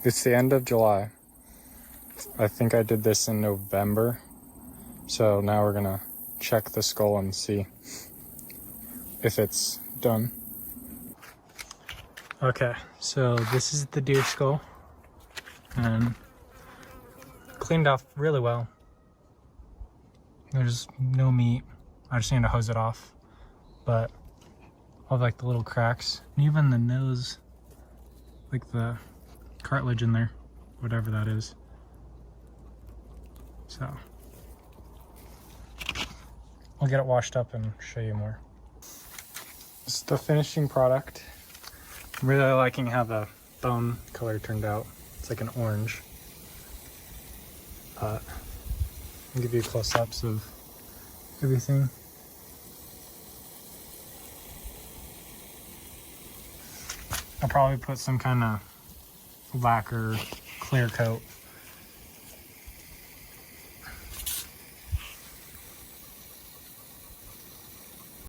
It's the end of July. I think I did this in November. So now we're gonna check the skull and see if it's done. Okay, so this is the deer skull and cleaned off really well. There's no meat. I just need to hose it off, but all like the little cracks and even the nose, like the cartilage in there, whatever that is. So I'll get it washed up and show you more. This is the finishing product. I'm really liking how the bone color turned out. It's like an orange. I'll give you close-ups of everything. I'll probably put some kind of lacquer clear coat